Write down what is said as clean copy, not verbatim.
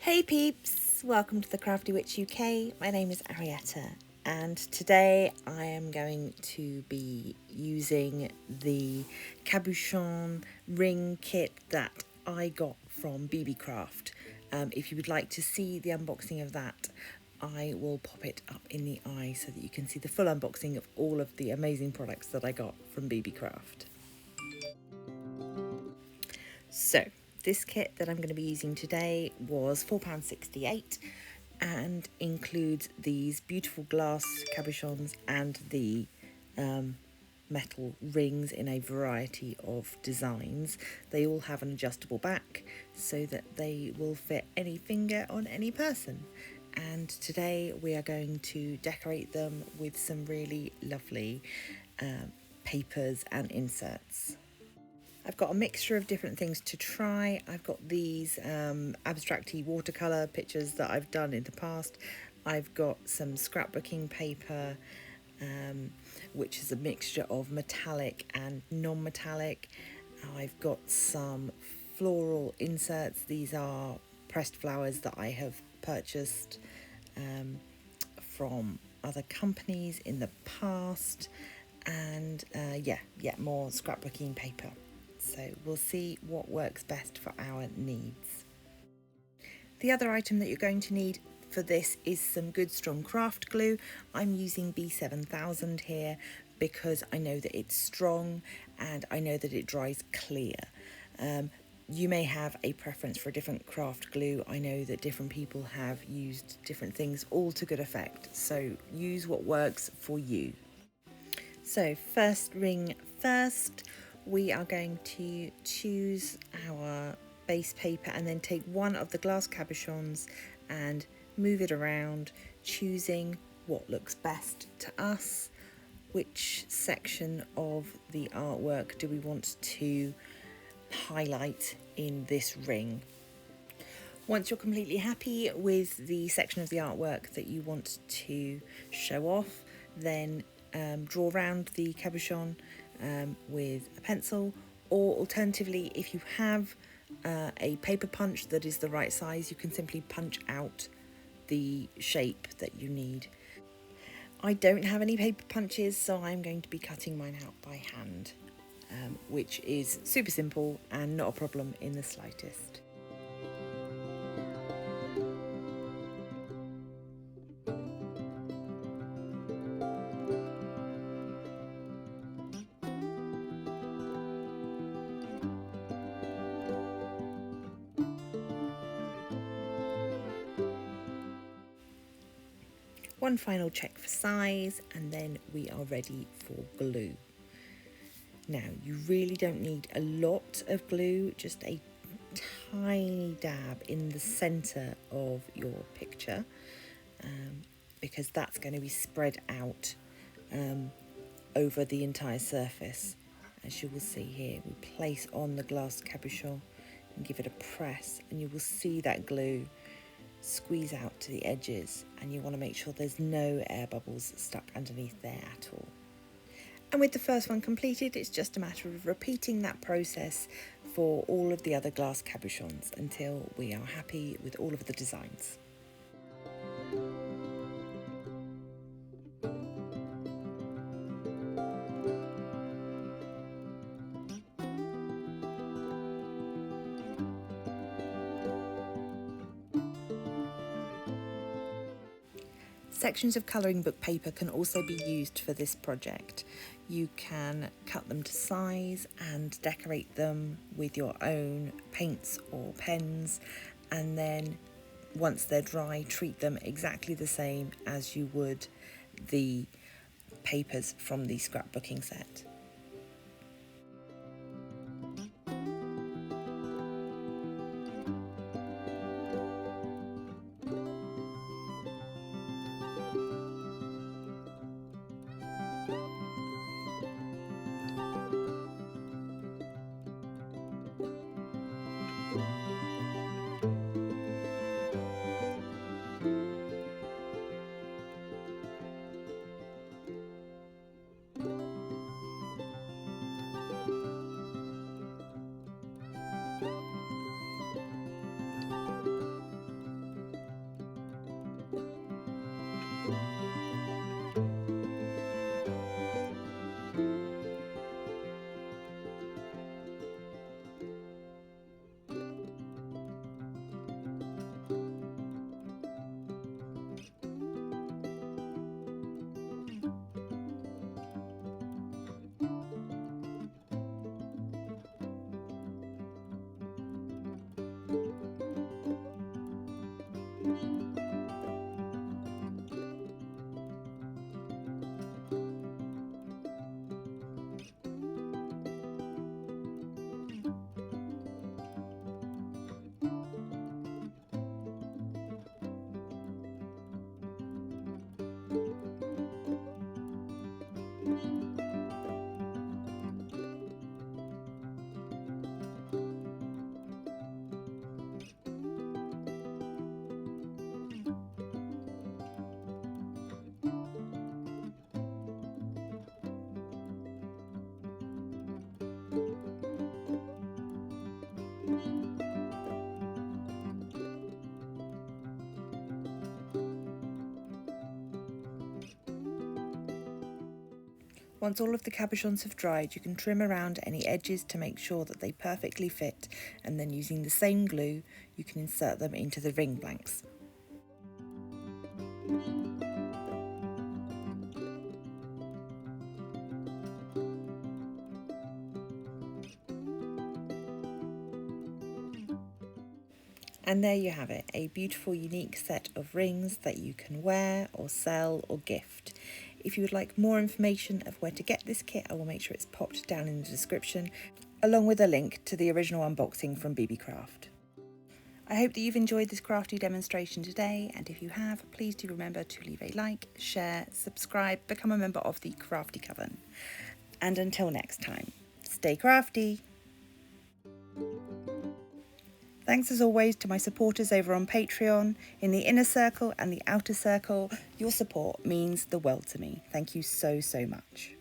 Hey peeps, welcome to the Crafty Witch UK. My name is Arietta and today I am going to be using the cabochon ring kit that I got from BeeBeeCraft. If you would like to see the unboxing of that, I will pop it up in the eye so that you can see the full unboxing of all of the amazing products that I got from BeeBeeCraft. So, this kit that I'm going to be using today was £4.68 and includes these beautiful glass cabochons and the metal rings in a variety of designs. They all have an adjustable back so that they will fit any finger on any person. And today we are going to decorate them with some really lovely papers and inserts. I've got a mixture of different things to try. I've got these abstract-y watercolour pictures that I've done in the past. I've got some scrapbooking paper, which is a mixture of metallic and non-metallic. I've got some floral inserts. These are pressed flowers that I have purchased from other companies in the past. And more scrapbooking paper. So we'll see what works best for our needs. The other item that you're going to need for this is some good strong craft glue. I'm using B7000 here because I know that it's strong and I know that it dries clear. You may have a preference for a different craft glue. I know that different people have used different things, all to good effect. So use what works for you. So first ring first, we are going to choose our base paper and then take one of the glass cabochons and move it around, choosing what looks best to us. Which section of the artwork do we want to highlight in this ring? Once you're completely happy with the section of the artwork that you want to show off, then draw around the cabochon with a pencil, or alternatively, if you have a paper punch that is the right size, you can simply punch out the shape that you need. I don't have any paper punches, so I'm going to be cutting mine out by hand, which is super simple and not a problem in the slightest. One final check for size and then we are ready for glue. Now you really don't need a lot of glue, just a tiny dab in the centre of your picture, because that's going to be spread out over the entire surface. As you will see here, we place on the glass cabochon and give it a press, and you will see that glue squeeze out to the edges, and you want to make sure there's no air bubbles stuck underneath there at all. And with the first one completed, it's just a matter of repeating that process for all of the other glass cabochons until we are happy with all of the designs. Sections of colouring book paper can also be used for this project. You can cut them to size and decorate them with your own paints or pens, and then once they're dry, treat them exactly the same as you would the papers from the scrapbooking set. Once all of the cabochons have dried, you can trim around any edges to make sure that they perfectly fit, and then using the same glue, you can insert them into the ring blanks. And there you have it, a beautiful, unique set of rings that you can wear or sell or gift. If you would like more information of where to get this kit, I will make sure it's popped down in the description, along with a link to the original unboxing from BeeBeeCraft. I hope that you've enjoyed this crafty demonstration today, and if you have, please do remember to leave a like, share, subscribe, become a member of the Crafty Coven. And until next time, stay crafty! Thanks as always to my supporters over on Patreon, in the inner circle and the outer circle. Your support means the world to me. Thank you so, so much.